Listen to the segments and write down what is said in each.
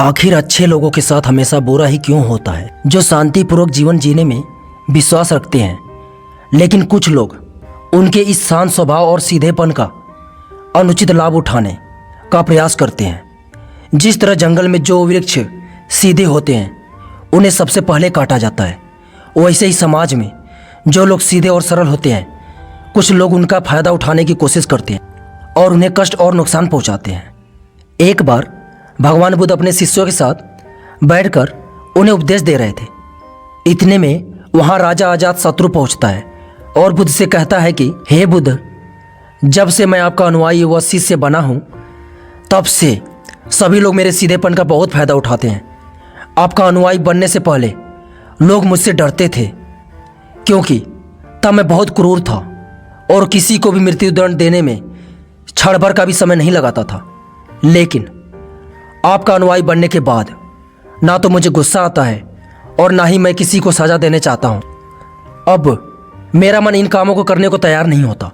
आखिर अच्छे लोगों के साथ हमेशा बुरा ही क्यों होता है, जो शांतिपूर्वक जीवन जीने में विश्वास रखते हैं। लेकिन कुछ लोग उनके इस शांत स्वभाव और सीधेपन का अनुचित लाभ उठाने का प्रयास करते हैं। जिस तरह जंगल में जो वृक्ष सीधे होते हैं उन्हें सबसे पहले काटा जाता है, वैसे ही समाज में जो लोग सीधे और सरल होते हैं, कुछ लोग उनका फायदा उठाने की कोशिश करते हैं और उन्हें कष्ट और नुकसान पहुंचाते हैं। एक बार भगवान बुद्ध अपने शिष्यों के साथ बैठकर उन्हें उपदेश दे रहे थे। इतने में वहां राजा अजातशत्रु पहुंचता है और बुद्ध से कहता है कि हे बुद्ध, जब से मैं आपका अनुयायी व शिष्य बना हूं, तब से सभी लोग मेरे सीधेपन का बहुत फायदा उठाते हैं। आपका अनुयायी बनने से पहले लोग मुझसे डरते थे, क्योंकि तब मैं बहुत क्रूर था और किसी को भी मृत्युदंड देने में क्षण भर का भी समय नहीं लगाता था। लेकिन आपका अनुयायी बनने के बाद ना तो मुझे गुस्सा आता है और ना ही मैं किसी को सजा देने चाहता हूँ। अब मेरा मन इन कामों को करने को तैयार नहीं होता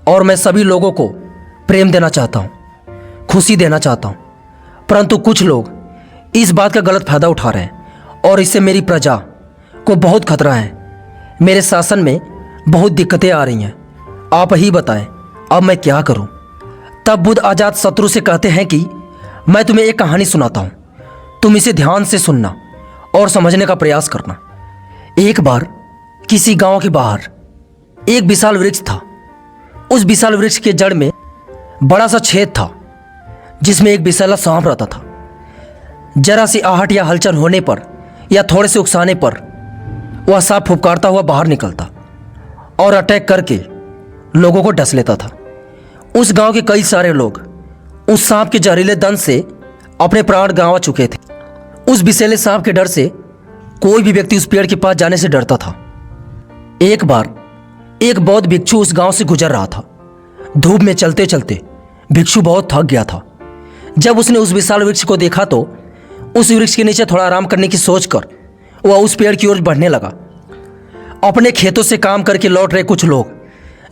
और मैं सभी लोगों को प्रेम देना चाहता हूँ, खुशी देना चाहता हूँ। परंतु कुछ लोग इस बात का गलत फायदा उठा रहे हैं और इससे मेरी प्रजा को बहुत खतरा है। मेरे शासन में बहुत दिक्कतें आ रही हैं। आप ही बताएं, अब मैं क्या करूं? तब बुद्ध अजातशत्रु से कहते हैं कि मैं तुम्हें एक कहानी सुनाता हूं, तुम इसे ध्यान से सुनना और समझने का प्रयास करना। एक बार किसी गांव के बाहर एक विशाल वृक्ष था। उस विशाल वृक्ष के जड़ में बड़ा सा छेद था, जिसमें एक विशाला सांप रहता था। जरा सी आहट या हलचल होने पर या थोड़े से उकसाने पर वह सांप फुफकारता हुआ बाहर निकलता और अटैक करके लोगों को डस लेता था। उस गांव के कई सारे लोग उस सांप के जहरीले दंश से अपने प्राण गंवा चुके थे। उस विषैले सांप के डर से कोई भी व्यक्ति उस पेड़ के पास जाने से डरता था। एक बार एक बौद्ध भिक्षु उस गांव से गुजर रहा था। धूप में चलते चलते भिक्षु बहुत थक गया था। जब उसने उस विशाल वृक्ष को देखा तो उस वृक्ष के नीचे थोड़ा आराम करने की सोचकर वह उस पेड़ की ओर बढ़ने लगा। अपने खेतों से काम करके लौट रहे कुछ लोग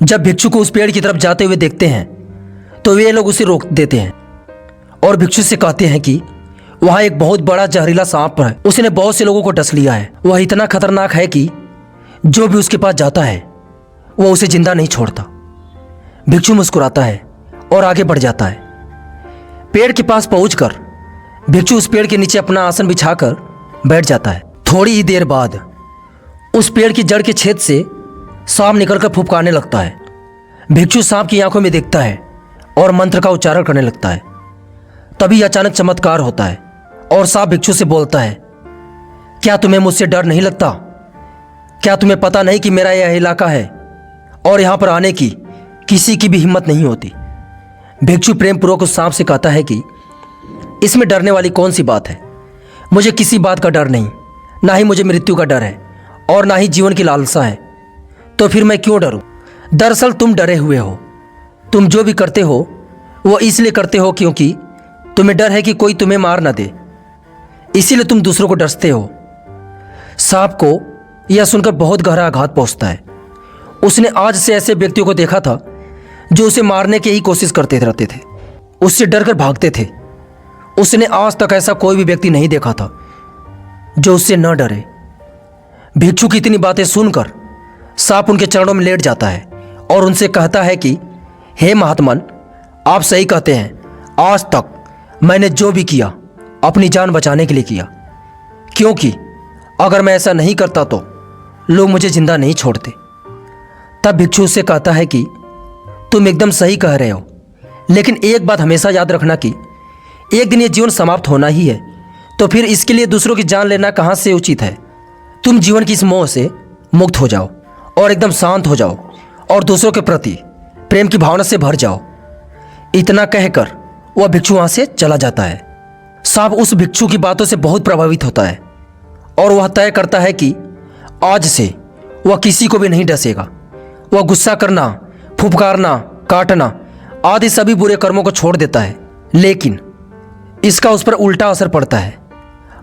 जब भिक्षु को उस पेड़ की तरफ जाते हुए देखते हैं तो वे लोग उसे रोक देते हैं और भिक्षु से कहते हैं कि वहां एक बहुत बड़ा जहरीला सांप है, उसने बहुत से लोगों को डस लिया है। वह इतना खतरनाक है कि जो भी उसके पास जाता है वह उसे जिंदा नहीं छोड़ता। भिक्षु मुस्कुराता है और आगे बढ़ जाता है। पेड़ के पास पहुंचकर भिक्षु उस पेड़ के नीचे अपना आसन बिछाकर बैठ जाता है। थोड़ी ही देर बाद उस पेड़ की जड़ के छेद से सांप निकलकर फुफकारने लगता है। भिक्षु सांप की आंखों में देखता है और मंत्र का उच्चारण करने लगता है। तभी अचानक चमत्कार होता है और सांप भिक्षु से बोलता है, क्या तुम्हें मुझसे डर नहीं लगता? क्या तुम्हें पता नहीं कि मेरा यह इलाका है और यहां पर आने की किसी की भी हिम्मत नहीं होती? भिक्षु प्रेमपूर्वक उस सांप से कहता है कि इसमें डरने वाली कौन सी बात है? मुझे किसी बात का डर नहीं, ना ही मुझे मृत्यु का डर है और ना ही जीवन की लालसा है। तो फिर मैं क्यों डरूं? दरअसल तुम डरे हुए हो। तुम जो भी करते हो वो इसलिए करते हो क्योंकि तुम्हें डर है कि कोई तुम्हें मार ना दे, इसीलिए तुम दूसरों को डरते हो। सांप को यह सुनकर बहुत गहरा आघात पहुंचता है। उसने आज से ऐसे व्यक्तियों को देखा था जो उसे मारने की ही कोशिश करते रहते थे, उससे डरकर भागते थे। उसने आज तक ऐसा कोई भी व्यक्ति नहीं देखा था जो उससे न डरे। भिक्षु की इतनी बातें सुनकर सांप उनके चरणों में लेट जाता है और उनसे कहता है कि हे महात्मन, आप सही कहते हैं। आज तक मैंने जो भी किया अपनी जान बचाने के लिए किया, क्योंकि अगर मैं ऐसा नहीं करता तो लोग मुझे जिंदा नहीं छोड़ते। तब भिक्षु उससे कहता है कि तुम एकदम सही कह रहे हो, लेकिन एक बात हमेशा याद रखना कि एक दिन ये जीवन समाप्त होना ही है, तो फिर इसके लिए दूसरों की जान लेना कहाँ से उचित है? तुम जीवन की इस मोह से मुक्त हो जाओ और एकदम शांत हो जाओ और दूसरों के प्रति प्रेम की भावना से भर जाओ। इतना कहकर वह भिक्षु वहां से चला जाता है। सांप उस भिक्षु की बातों से बहुत प्रभावित होता है और वह तय करता है कि आज से वह किसी को भी नहीं डसेगा। वह गुस्सा करना, फुफकारना, काटना आदि सभी बुरे कर्मों को छोड़ देता है। लेकिन इसका उस पर उल्टा असर पड़ता है।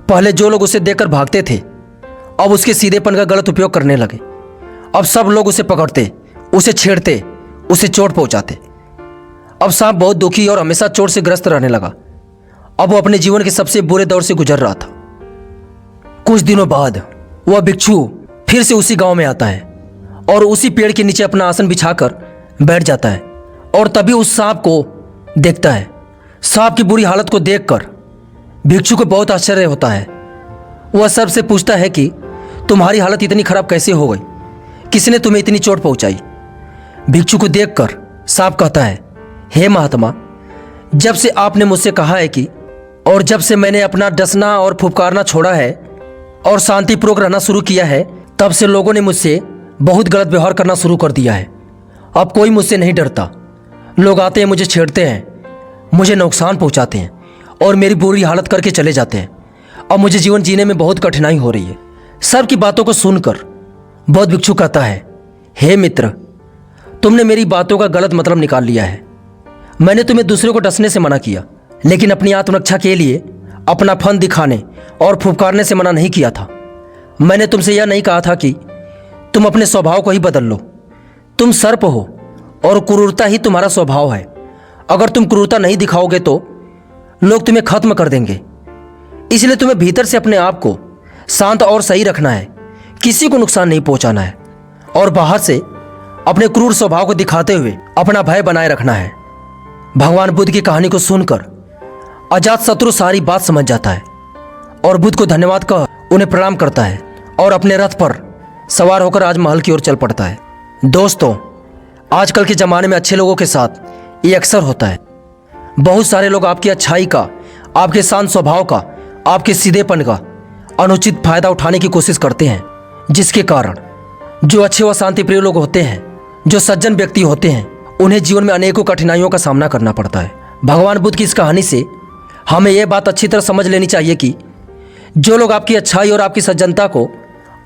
पहले जो लोग उसे देखकर भागते थे, अब उसके सीधेपन का गलत उपयोग करने लगे। अब सब लोग उसे पकड़ते, उसे छेड़ते, उसे चोट पहुंचाते। अब सांप बहुत दुखी और हमेशा चोट से ग्रस्त रहने लगा अब वो अपने जीवन के सबसे बुरे दौर से गुजर रहा था। कुछ दिनों बाद वह भिक्षु फिर से उसी गांव में आता है और उसी पेड़ के नीचे अपना आसन बिछाकर बैठ जाता है और तभी उस सांप को देखता है। सांप की बुरी हालत को देखकर भिक्षु को बहुत आश्चर्य होता है। वह सबसे पूछता है कि तुम्हारी हालत इतनी खराब कैसे हो गई, किसने तुम्हें इतनी चोट पहुंचाई। भिक्षु को देखकर सांप कहता है, हे महात्मा, जब से आपने मुझसे कहा है कि और जब से मैंने अपना डसना और फुफकारना छोड़ा है और शांतिपूर्वक रहना शुरू किया है, तब से लोगों ने मुझसे बहुत गलत व्यवहार करना शुरू कर दिया है। अब कोई मुझसे नहीं डरता। लोग आते हैं, मुझे छेड़ते हैं, मुझे नुकसान पहुंचाते हैं और मेरी बुरी हालत करके चले जाते हैं। अब मुझे जीवन जीने में बहुत कठिनाई हो रही है। सब की बातों को सुनकर बौद्ध भिक्षु कहता है, हे मित्र, तुमने मेरी बातों का गलत मतलब निकाल लिया है। मैंने तुम्हें दूसरे को डसने से मना किया, लेकिन अपनी आत्मरक्षा के लिए अपना फन दिखाने और फुफकारने से मना नहीं किया था। मैंने तुमसे यह नहीं कहा था कि तुम अपने स्वभाव को ही बदल लो। तुम सर्प हो और क्रूरता ही तुम्हारा स्वभाव है। अगर तुम क्रूरता नहीं दिखाओगे तो लोग तुम्हें खत्म कर देंगे। इसलिए तुम्हें भीतर से अपने आप को शांत और सही रखना है, किसी को नुकसान नहीं पहुंचाना है और बाहर से अपने क्रूर स्वभाव को दिखाते हुए अपना भय बनाए रखना है। भगवान बुद्ध की कहानी को सुनकर अजातशत्रु सारी बात समझ जाता है और बुद्ध को धन्यवाद कह उन्हें प्रणाम करता है और अपने रथ पर सवार होकर राजमहल की ओर चल पड़ता है। दोस्तों, आजकल के ज़माने में अच्छे लोगों के साथ ये अक्सर होता है। बहुत सारे लोग आपकी अच्छाई का, आपके शांत स्वभाव का, आपके सीधेपन का अनुचित फायदा उठाने की कोशिश करते हैं, जिसके कारण जो अच्छे व शांतिप्रिय लोग होते हैं, जो सज्जन व्यक्ति होते हैं, उन्हें जीवन में अनेकों कठिनाइयों का सामना करना पड़ता है। भगवान बुद्ध की इस कहानी से हमें यह बात अच्छी तरह समझ लेनी चाहिए कि जो लोग आपकी अच्छाई और आपकी सज्जनता को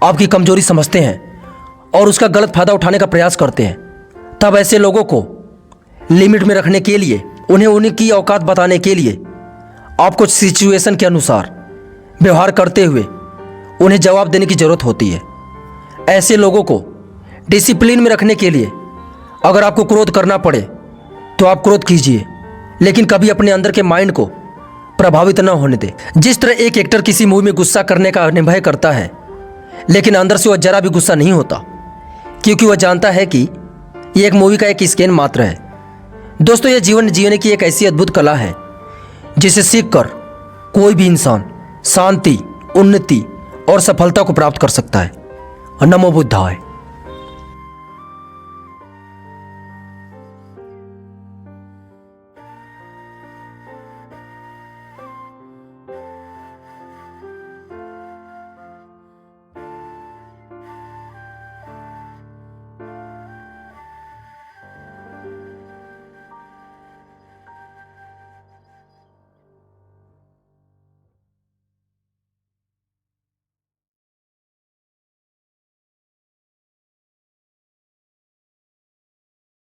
आपकी कमजोरी समझते हैं और उसका गलत फायदा उठाने का प्रयास करते हैं, तब ऐसे लोगों को लिमिट में रखने के लिए, उन्हें उनकी औकात बताने के लिए आपको सिचुएशन के अनुसार व्यवहार करते हुए उन्हें जवाब देने की जरूरत होती है। ऐसे लोगों को डिसिप्लिन में रखने के लिए अगर आपको क्रोध करना पड़े तो आप क्रोध कीजिए, लेकिन कभी अपने अंदर के माइंड को प्रभावित न होने दें। जिस तरह एक एक्टर किसी मूवी में गुस्सा करने का निर्भय करता है, लेकिन अंदर से वह जरा भी गुस्सा नहीं होता, क्योंकि वह जानता है कि यह एक मूवी का एक स्कैन मात्र है। दोस्तों, यह जीवन जीने की एक ऐसी अद्भुत कला है जिसे सीखकर कोई भी इंसान शांति, उन्नति और सफलता को प्राप्त कर सकता है। नमो बुद्धाय।